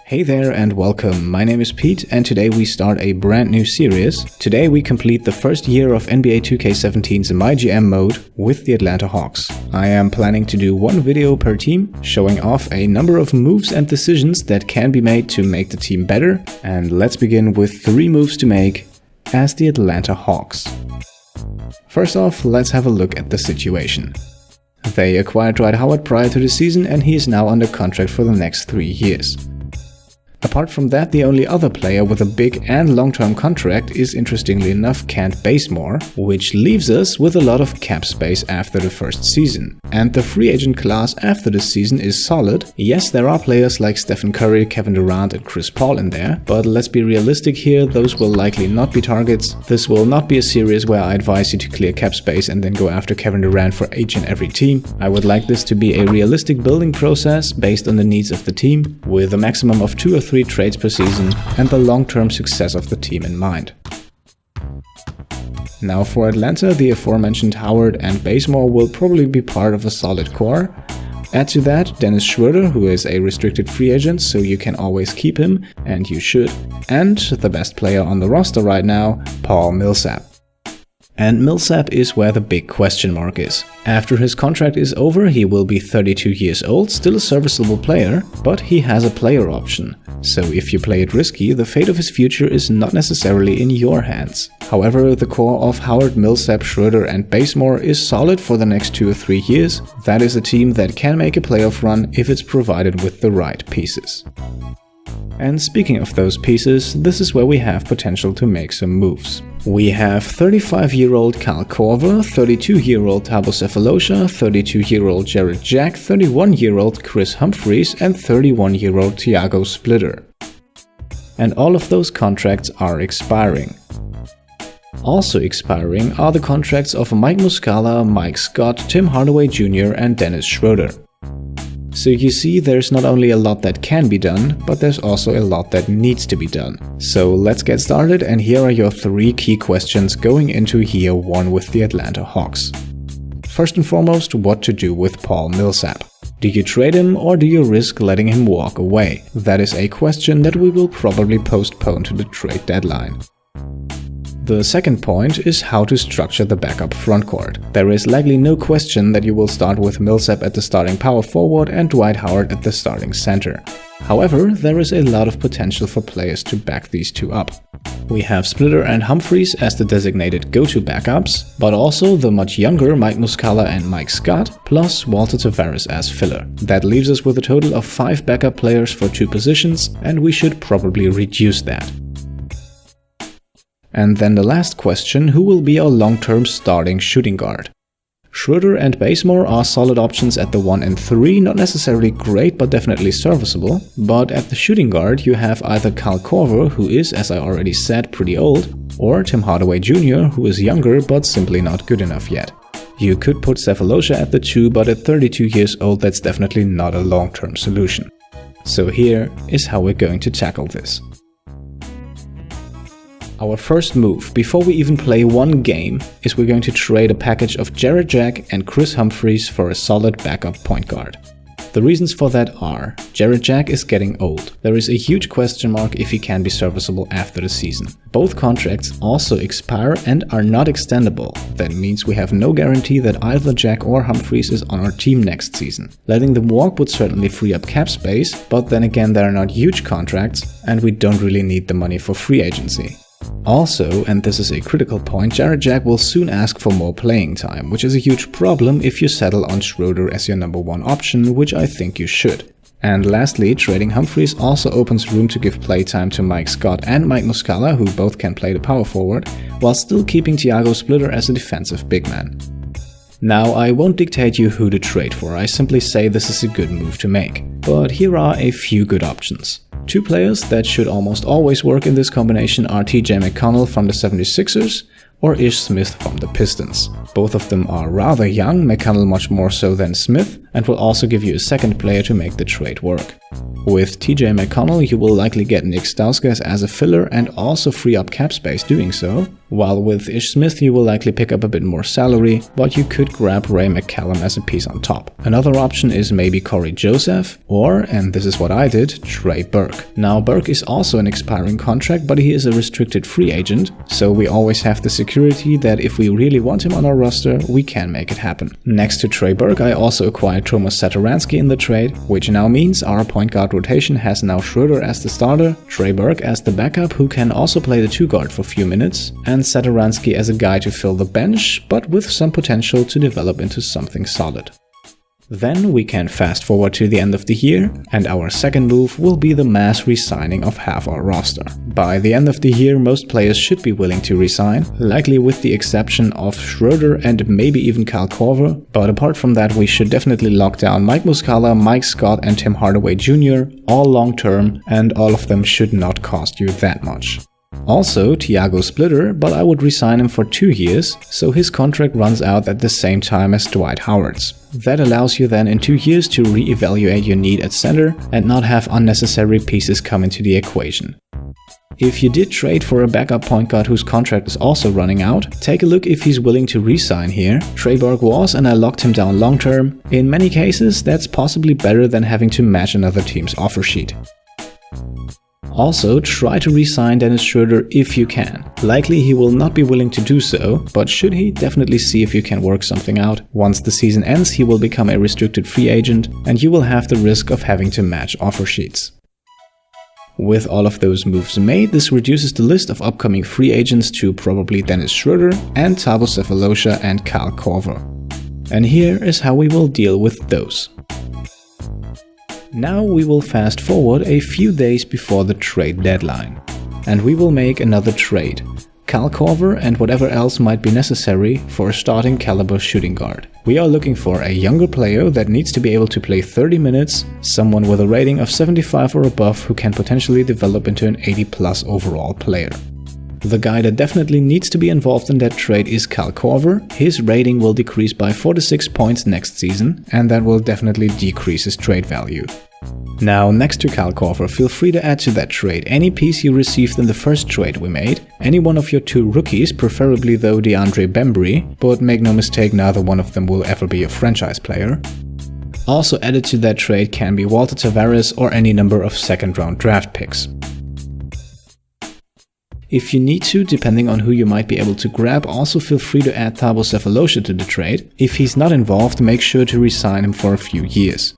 Hey there and welcome, my name is Pete and today we start a brand new series. Today we complete the first year of NBA 2K17's MyGM mode with the Atlanta Hawks. I am planning to do one video per team, showing off a number of moves and decisions that can be made to make the team better. And let's begin with 3 moves to make as the Atlanta Hawks. First off, let's have a look at the situation. They acquired Dwight Howard prior to the season and he is now under contract for the next 3 years. Apart from that, the only other player with a big and long-term contract is, interestingly enough, Kent Bazemore, which leaves us with a lot of cap space after the first season. And the free agent class after this season is solid. Yes, there are players like Stephen Curry, Kevin Durant and Chris Paul in there, but let's be realistic here, those will likely not be targets. This will not be a series where I advise you to clear cap space and then go after Kevin Durant for each and every team. I would like this to be a realistic building process based on the needs of the team, with a maximum of 2 or 3 trades per season and the long-term success of the team in mind. Now for Atlanta, the aforementioned Howard and Bazemore will probably be part of a solid core. Add to that Dennis Schroeder, who is a restricted free agent, so you can always keep him, and you should. And the best player on the roster right now, Paul Millsap. And Millsap is where the big question mark is. After his contract is over, he will be 32 years old, still a serviceable player, but he has a player option. So if you play it risky, the fate of his future is not necessarily in your hands. However, the core of Howard, Millsap, Schroeder and Bazemore is solid for the next 2 or 3 years. That is a team that can make a playoff run if it's provided with the right pieces. And speaking of those pieces, this is where we have potential to make some moves. We have 35-year-old Kyle Korver, 32-year-old Thabo Sefolosha, 32-year-old Jarrett Jack, 31-year-old Chris Humphries and 31-year-old Thiago Splitter. And all of those contracts are expiring. Also expiring are the contracts of Mike Muscala, Mike Scott, Tim Hardaway Jr. and Dennis Schroeder. So you see, there's not only a lot that can be done, but there's also a lot that needs to be done. So let's get started, and here are your 3 key questions going into year 1 with the Atlanta Hawks. First and foremost, what to do with Paul Millsap. Do you trade him or do you risk letting him walk away? That is a question that we will probably postpone to the trade deadline. The second point is how to structure the backup frontcourt. There is likely no question that you will start with Millsap at the starting power forward and Dwight Howard at the starting center. However, there is a lot of potential for players to back these two up. We have Splitter and Humphries as the designated go-to backups, but also the much younger Mike Muscala and Mike Scott, plus Walter Tavares as filler. That leaves us with a total of 5 backup players for 2 positions, and we should probably reduce that. And then the last question, who will be our long-term starting shooting guard? Schroeder and Bazemore are solid options at the 1 and 3, not necessarily great but definitely serviceable. But at the shooting guard you have either Kyle Korver, who is, as I already said, pretty old, or Tim Hardaway Jr., who is younger but simply not good enough yet. You could put Sefolosha at the 2, but at 32 years old that's definitely not a long-term solution. So here is how we're going to tackle this. Our first move, before we even play one game, is we're going to trade a package of Jarrett Jack and Chris Humphries for a solid backup point guard. The reasons for that are, Jarrett Jack is getting old. There is a huge question mark if he can be serviceable after the season. Both contracts also expire and are not extendable. That means we have no guarantee that either Jack or Humphries is on our team next season. Letting them walk would certainly free up cap space, but then again they are not huge contracts and we don't really need the money for free agency. Also, and this is a critical point, Jarrett Jack will soon ask for more playing time, which is a huge problem if you settle on Schroeder as your number 1 option, which I think you should. And lastly, trading Humphries also opens room to give playtime to Mike Scott and Mike Muscala, who both can play the power forward, while still keeping Thiago Splitter as a defensive big man. Now, I won't dictate you who to trade for, I simply say this is a good move to make. But here are a few good options. 2 players that should almost always work in this combination are TJ McConnell from the 76ers or Ish Smith from the Pistons. Both of them are rather young, McConnell much more so than Smith, and will also give you a second player to make the trade work. With TJ McConnell you will likely get Nick Stauskas as a filler and also free up cap space doing so. While with Ish Smith you will likely pick up a bit more salary, but you could grab Ray McCallum as a piece on top. Another option is maybe Corey Joseph, or, and this is what I did, Trey Burke. Now Burke is also an expiring contract, but he is a restricted free agent, so we always have the security that if we really want him on our roster, we can make it happen. Next to Trey Burke, I also acquired Tomas Satoransky in the trade, which now means our point guard rotation has now Schroeder as the starter, Trey Burke as the backup who can also play the 2 guard for a few minutes, and Satoransky as a guy to fill the bench, but with some potential to develop into something solid. Then we can fast forward to the end of the year, and our second move will be the mass re-signing of half our roster. By the end of the year, most players should be willing to resign, likely with the exception of Schroeder and maybe even Kyle Korver, but apart from that we should definitely lock down Mike Muscala, Mike Scott and Tim Hardaway Jr., all long term, and all of them should not cost you that much. Also Thiago Splitter, but I would resign him for 2 years, so his contract runs out at the same time as Dwight Howard's. That allows you then in 2 years to re-evaluate your need at center and not have unnecessary pieces come into the equation. If you did trade for a backup point guard whose contract is also running out, take a look if he's willing to re-sign here. Trey Burke was, and I locked him down long term. In many cases that's possibly better than having to match another team's offer sheet. Also, try to re-sign Dennis Schroeder if you can. Likely he will not be willing to do so, but should he, definitely see if you can work something out. Once the season ends, he will become a restricted free agent, and you will have the risk of having to match offer sheets. With all of those moves made, this reduces the list of upcoming free agents to probably Dennis Schroeder and Thabo Sefolosha and Kyle Korver. And here is how we will deal with those. Now we will fast forward a few days before the trade deadline, and we will make another trade, Kyle Korver and whatever else might be necessary for a starting caliber shooting guard. We are looking for a younger player that needs to be able to play 30 minutes, someone with a rating of 75 or above who can potentially develop into an 80+ overall player. The guy that definitely needs to be involved in that trade is Kyle Korver. His rating will decrease by 4 to 6 points next season, and that will definitely decrease his trade value. Now, next to Kyle Korver, feel free to add to that trade any piece you received in the first trade we made, any one of your 2 rookies, preferably though DeAndre Bembry, but make no mistake, neither one of them will ever be a franchise player. Also added to that trade can be Walter Tavares or any number of second-round draft picks. If you need to, depending on who you might be able to grab, also feel free to add Thabo Sefolosha to the trade. If he's not involved, make sure to re-sign him for a few years.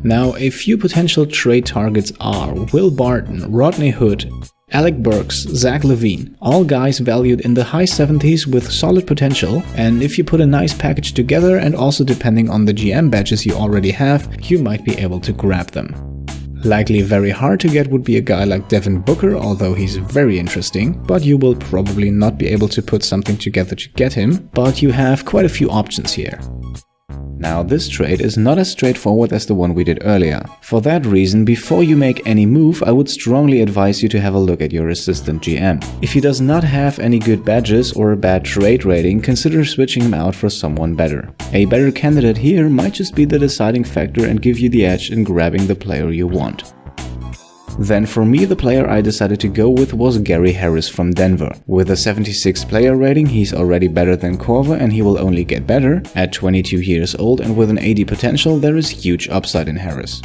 Now, a few potential trade targets are Will Barton, Rodney Hood, Alec Burks, Zach LaVine, all guys valued in the high 70s with solid potential, and if you put a nice package together and also depending on the GM badges you already have, you might be able to grab them. Likely very hard to get would be a guy like Devin Booker, although he's very interesting, but you will probably not be able to put something together to get him, but you have quite a few options here. Now, this trade is not as straightforward as the one we did earlier. For that reason, before you make any move, I would strongly advise you to have a look at your assistant GM. If he does not have any good badges or a bad trade rating, consider switching him out for someone better. A better candidate here might just be the deciding factor and give you the edge in grabbing the player you want. Then for me, the player I decided to go with was Gary Harris from Denver. With a 76 player rating, he's already better than Korver and he will only get better. At 22 years old and with an 80 potential, there is huge upside in Harris.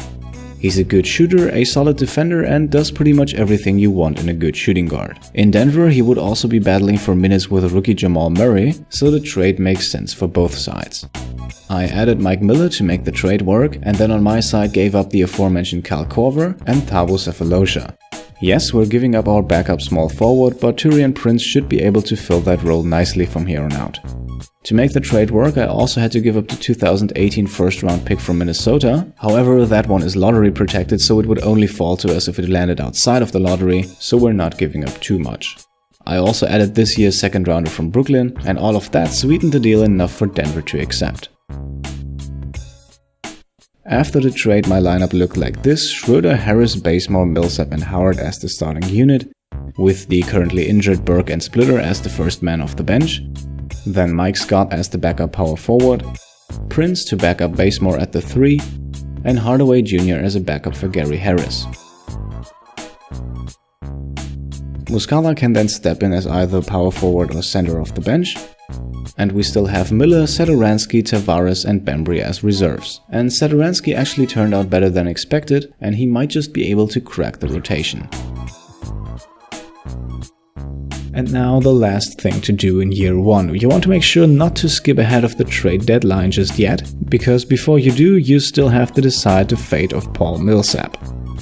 He's a good shooter, a solid defender, and does pretty much everything you want in a good shooting guard. In Denver, he would also be battling for minutes with rookie Jamal Murray, so the trade makes sense for both sides. I added Mike Miller to make the trade work, and then on my side gave up the aforementioned Kyle Korver and Thabo Sefolosha. Yes, we're giving up our backup small forward, but Taurean Prince should be able to fill that role nicely from here on out. To make the trade work, I also had to give up the 2018 first-round pick from Minnesota. However, that one is lottery protected, so it would only fall to us if it landed outside of the lottery, so we're not giving up too much. I also added this year's second rounder from Brooklyn, and all of that sweetened the deal enough for Denver to accept. After the trade, my lineup looked like this: Schroeder, Harris, Bazemore, Millsap and Howard as the starting unit, with the currently injured Burke and Splitter as the first man off the bench, then Mike Scott as the backup power forward, Prince to back up Bazemore at the 3, and Hardaway Jr. as a backup for Gary Harris. Muscala can then step in as either power forward or center off the bench. And we still have Miller, Satoransky, Tavares and Bembry as reserves. And Satoransky actually turned out better than expected, and he might just be able to crack the rotation. And now the last thing to do in year 1. You want to make sure not to skip ahead of the trade deadline just yet, because before you do, you still have to decide the fate of Paul Millsap.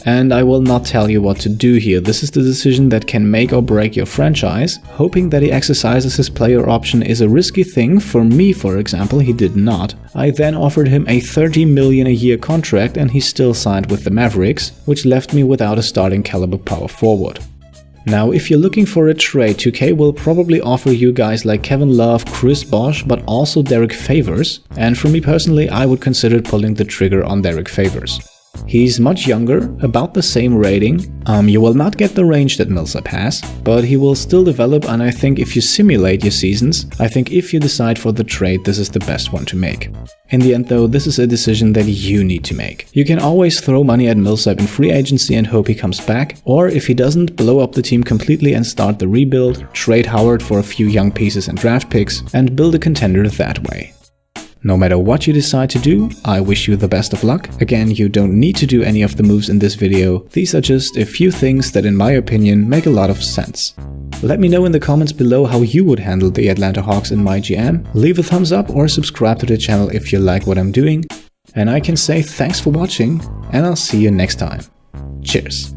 And I will not tell you what to do here. This is the decision that can make or break your franchise. Hoping that he exercises his player option is a risky thing. For me, for example, he did not. I then offered him a $30 million a year contract and he still signed with the Mavericks, which left me without a starting caliber power forward. Now, if you're looking for a trade, 2K will probably offer you guys like Kevin Love, Chris Bosh, but also Derek Favors. And for me personally, I would consider pulling the trigger on Derek Favors. He's much younger, about the same rating. You will not get the range that Millsap has, but he will still develop, and I think if you simulate your seasons, I think if you decide for the trade, this is the best one to make. In the end though, this is a decision that you need to make. You can always throw money at Millsap in free agency and hope he comes back, or if he doesn't, blow up the team completely and start the rebuild, trade Howard for a few young pieces and draft picks, and build a contender that way. No matter what you decide to do, I wish you the best of luck. Again, you don't need to do any of the moves in this video. These are just a few things that in my opinion make a lot of sense. Let me know in the comments below how you would handle the Atlanta Hawks in MyGM. Leave a thumbs up or subscribe to the channel if you like what I'm doing. And I can say thanks for watching, and I'll see you next time. Cheers!